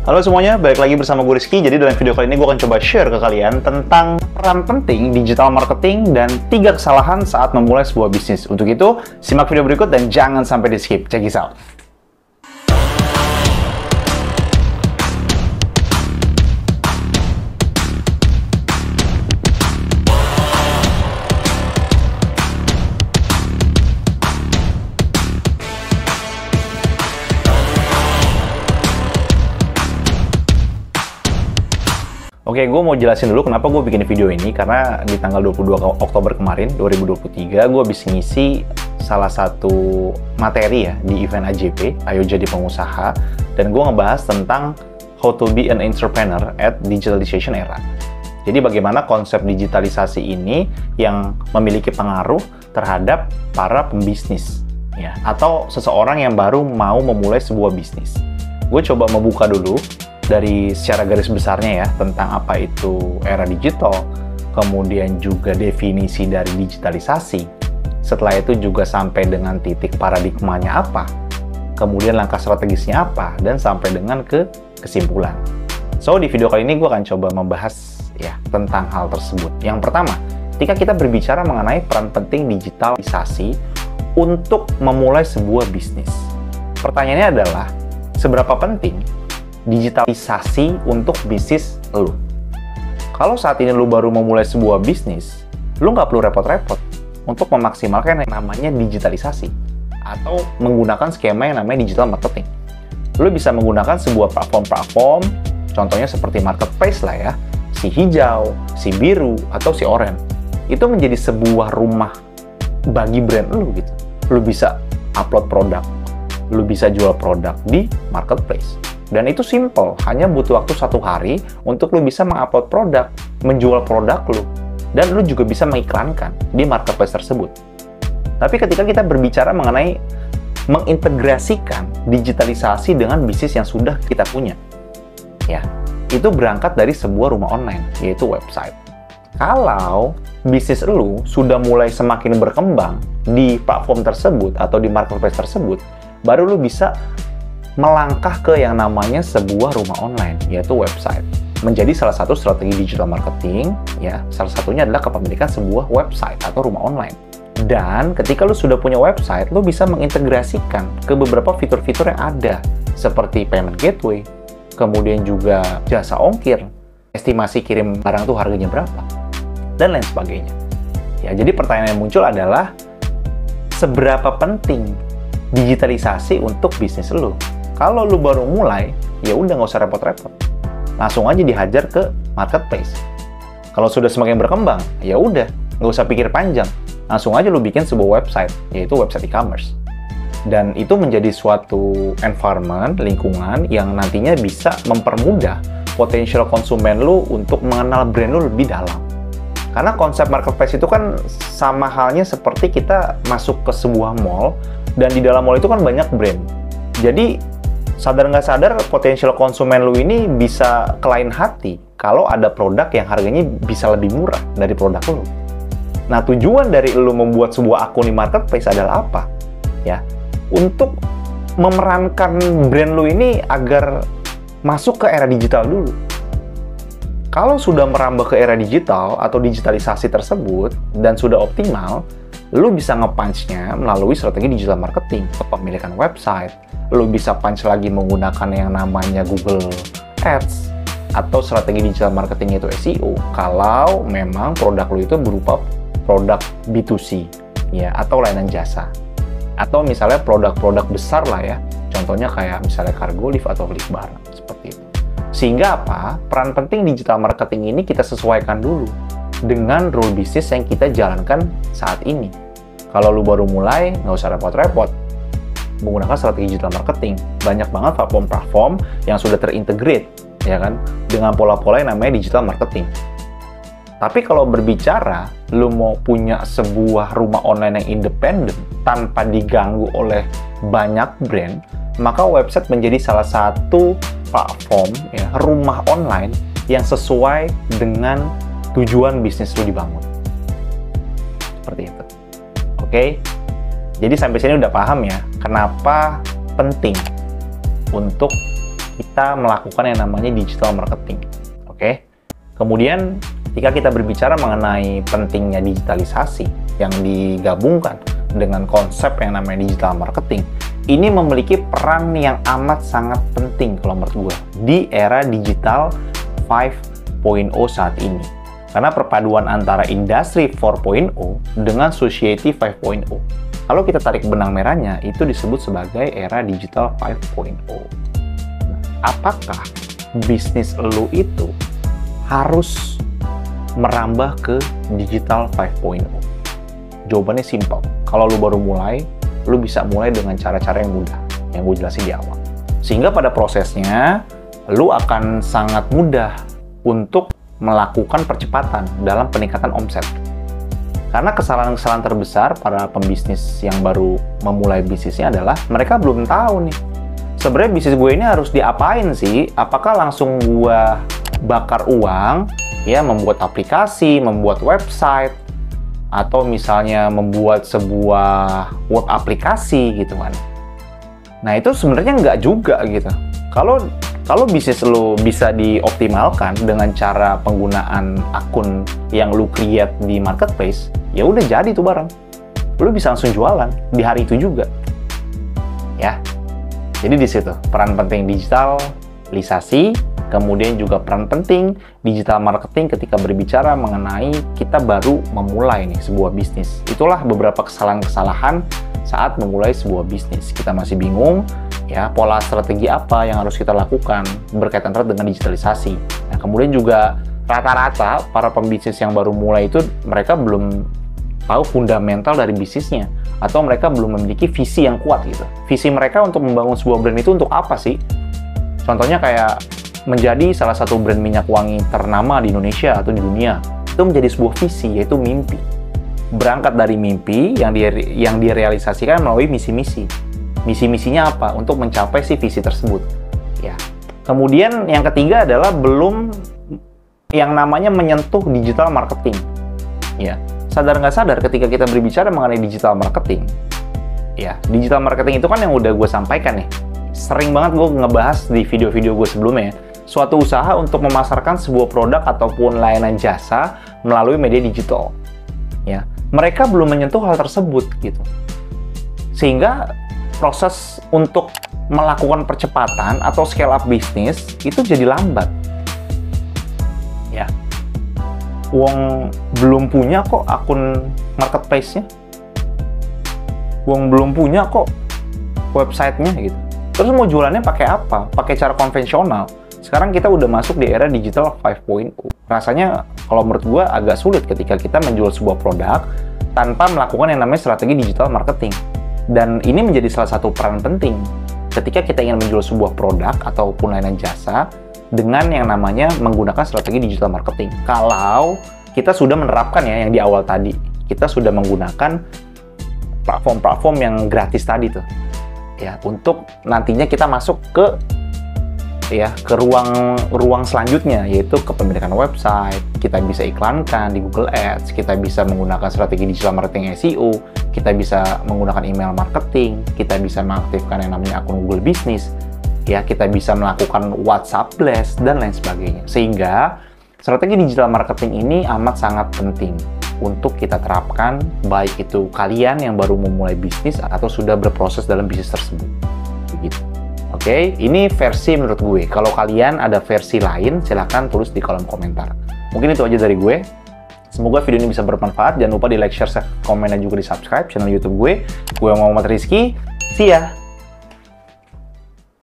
Halo semuanya, balik lagi bersama gue Rizky. Jadi dalam video kali ini gue akan coba share ke kalian tentang peran penting digital marketing dan 3 kesalahan saat memulai sebuah bisnis. Untuk itu, simak video berikut dan jangan sampai di skip. Check this out. Oke, gue mau jelasin dulu kenapa gue bikin video ini, karena di tanggal 22 Oktober kemarin, 2023, gue habis ngisi salah satu materi ya di event AJP, Ayo Jadi Pengusaha, dan gue ngebahas tentang how to be an entrepreneur at digitalization era. Jadi bagaimana konsep digitalisasi ini yang memiliki pengaruh terhadap para pembisnis, ya, atau seseorang yang baru mau memulai sebuah bisnis. Gue coba membuka dulu dari secara garis besarnya ya, tentang apa itu era digital, kemudian juga definisi dari digitalisasi, setelah itu juga sampai dengan titik paradigmanya apa, kemudian langkah strategisnya apa, dan sampai dengan ke kesimpulan. So, di video kali ini gue akan coba membahas ya tentang hal tersebut. Yang pertama, ketika kita berbicara mengenai peran penting digitalisasi untuk memulai sebuah bisnis, pertanyaannya adalah, seberapa penting digitalisasi untuk bisnis lu? Kalau saat ini lu baru memulai sebuah bisnis, lu nggak perlu repot-repot untuk memaksimalkan yang namanya digitalisasi atau menggunakan skema yang namanya digital marketing. Lu bisa menggunakan sebuah platform-platform, contohnya seperti marketplace lah ya, si hijau, si biru, atau si oranye. Itu menjadi sebuah rumah bagi brand lu gitu. Lu bisa upload produk, lu bisa jual produk di marketplace. Dan itu simple, hanya butuh waktu 1 hari untuk lu bisa mengupload produk, menjual produk lu, dan lu juga bisa mengiklankan di marketplace tersebut. Tapi ketika kita berbicara mengenai mengintegrasikan digitalisasi dengan bisnis yang sudah kita punya, ya, itu berangkat dari sebuah rumah online, yaitu website. Kalau bisnis lu sudah mulai semakin berkembang di platform tersebut atau di marketplace tersebut, baru lu bisa melangkah ke yang namanya sebuah rumah online, yaitu website. Menjadi salah satu strategi digital marketing, ya, salah satunya adalah kepemilikan sebuah website atau rumah online. Dan ketika lu sudah punya website, lu bisa mengintegrasikan ke beberapa fitur-fitur yang ada, seperti payment gateway, kemudian juga jasa ongkir, estimasi kirim barang tuh harganya berapa, dan lain sebagainya. Ya, jadi pertanyaan yang muncul adalah, seberapa penting digitalisasi untuk bisnis lu? Kalau lu baru mulai, ya udah nggak usah repot-repot. Langsung aja dihajar ke marketplace. Kalau sudah semakin berkembang, ya udah nggak usah pikir panjang. Langsung aja lu bikin sebuah website, yaitu website e-commerce. Dan itu menjadi suatu environment, lingkungan yang nantinya bisa mempermudah potensial konsumen lu untuk mengenal brand lu lebih dalam. Karena konsep marketplace itu kan sama halnya seperti kita masuk ke sebuah mall, dan di dalam mall itu kan banyak brand. Jadi, sadar nggak sadar, potensial konsumen lu ini bisa ke lain hati kalau ada produk yang harganya bisa lebih murah dari produk lu. Nah, tujuan dari lu membuat sebuah akun di marketplace adalah apa? Ya, untuk memerankan brand lu ini agar masuk ke era digital dulu. Kalau sudah merambah ke era digital atau digitalisasi tersebut dan sudah optimal, lu bisa nge-punch-nya melalui strategi digital marketing, kepemilikan website. Lu bisa punch lagi menggunakan yang namanya Google Ads atau strategi digital marketing itu SEO. Kalau memang produk lu itu berupa produk B2C, ya, atau layanan jasa. Atau misalnya produk-produk besar lah ya, contohnya kayak misalnya cargo lift atau lift barang, seperti itu. Sehingga apa? Peran penting digital marketing ini kita sesuaikan dulu dengan rule bisnis yang kita jalankan saat ini. Kalau lu baru mulai, nggak usah repot-repot menggunakan strategi digital marketing. Banyak banget platform-platform yang sudah terintegrate, ya kan, dengan pola-pola yang namanya digital marketing. Tapi kalau berbicara, lu mau punya sebuah rumah online yang independen tanpa diganggu oleh banyak brand, maka website menjadi salah satu platform, ya, rumah online yang sesuai dengan tujuan bisnis lu dibangun. Seperti itu. Oke? Jadi sampai sini udah paham ya, kenapa penting untuk kita melakukan yang namanya digital marketing. Oke? Kemudian, ketika kita berbicara mengenai pentingnya digitalisasi yang digabungkan dengan konsep yang namanya digital marketing, ini memiliki peran yang amat sangat penting kalau menurut gue di era digital 5.0 saat ini. Karena perpaduan antara industri 4.0 dengan society 5.0. Kalau kita tarik benang merahnya, itu disebut sebagai era digital 5.0. Apakah bisnis lu itu harus merambah ke digital 5.0? Jawabannya simpel. Kalau lu baru mulai, lu bisa mulai dengan cara-cara yang mudah, yang gue jelasin di awal. Sehingga pada prosesnya, lu akan sangat mudah untuk melakukan percepatan dalam peningkatan omset. Karena kesalahan-kesalahan terbesar para pembisnis yang baru memulai bisnisnya adalah mereka belum tahu nih, sebenarnya bisnis gue ini harus diapain sih? Apakah langsung gue bakar uang, ya membuat aplikasi, membuat website, atau misalnya membuat sebuah web aplikasi gitu kan? Nah itu sebenarnya nggak juga gitu. Kalau bisnis lo bisa dioptimalkan dengan cara penggunaan akun yang lo create di marketplace, ya udah jadi tuh barang. Lo bisa langsung jualan di hari itu juga, ya. Jadi di situ peran penting digitalisasi, kemudian juga peran penting digital marketing ketika berbicara mengenai kita baru memulai nih sebuah bisnis. Itulah beberapa kesalahan-kesalahan saat memulai sebuah bisnis. Kita masih bingung, ya pola strategi apa yang harus kita lakukan berkaitan erat dengan digitalisasi. Nah, kemudian juga rata-rata para pembisnis yang baru mulai itu mereka belum tahu fundamental dari bisnisnya, atau mereka belum memiliki visi yang kuat gitu. Visi mereka untuk membangun sebuah brand itu untuk apa sih? Contohnya kayak menjadi salah satu brand minyak wangi ternama di Indonesia atau di dunia. Itu menjadi sebuah visi, yaitu mimpi. Berangkat dari mimpi yang direalisasikan melalui misi-misi. Misi-misinya apa? Untuk mencapai si visi tersebut. Ya. Kemudian yang ketiga adalah belum yang namanya menyentuh digital marketing. Ya. Sadar nggak sadar ketika kita berbicara mengenai digital marketing, ya digital marketing itu kan yang udah gue sampaikan nih, sering banget gue ngebahas di video-video gue sebelumnya, suatu usaha untuk memasarkan sebuah produk ataupun layanan jasa melalui media digital. Ya, mereka belum menyentuh hal tersebut gitu, sehingga proses untuk melakukan percepatan atau scale up bisnis itu jadi lambat. Ya. Wong belum punya kok akun marketplace-nya, Wong belum punya kok website-nya gitu. Terus mau jualannya pakai apa? Pakai cara konvensional. Sekarang kita udah masuk di era digital 5.0. Rasanya kalau menurut gue agak sulit ketika kita menjual sebuah produk tanpa melakukan yang namanya strategi digital marketing. Dan ini menjadi salah satu peran penting ketika kita ingin menjual sebuah produk ataupun layanan jasa dengan yang namanya menggunakan strategi digital marketing. Kalau kita sudah menerapkan ya yang di awal tadi, kita sudah menggunakan platform-platform yang gratis tadi tuh, ya untuk nantinya kita masuk ke ruang selanjutnya, yaitu kepemilikan website. Kita bisa iklankan di Google Ads, kita bisa menggunakan strategi digital marketing SEO, kita bisa menggunakan email marketing, kita bisa mengaktifkan yang namanya akun Google Business. Ya, kita bisa melakukan WhatsApp Blast dan lain sebagainya. Sehingga strategi digital marketing ini amat sangat penting untuk kita terapkan, baik itu kalian yang baru memulai bisnis atau sudah berproses dalam bisnis tersebut. Begitu. Oke, ini versi menurut gue. Kalau kalian ada versi lain, silahkan tulis di kolom komentar. Mungkin itu aja dari gue. Semoga video ini bisa bermanfaat. Jangan lupa di like, share, komen, dan juga di subscribe channel YouTube gue. Gue Muhammad Rizky. See ya!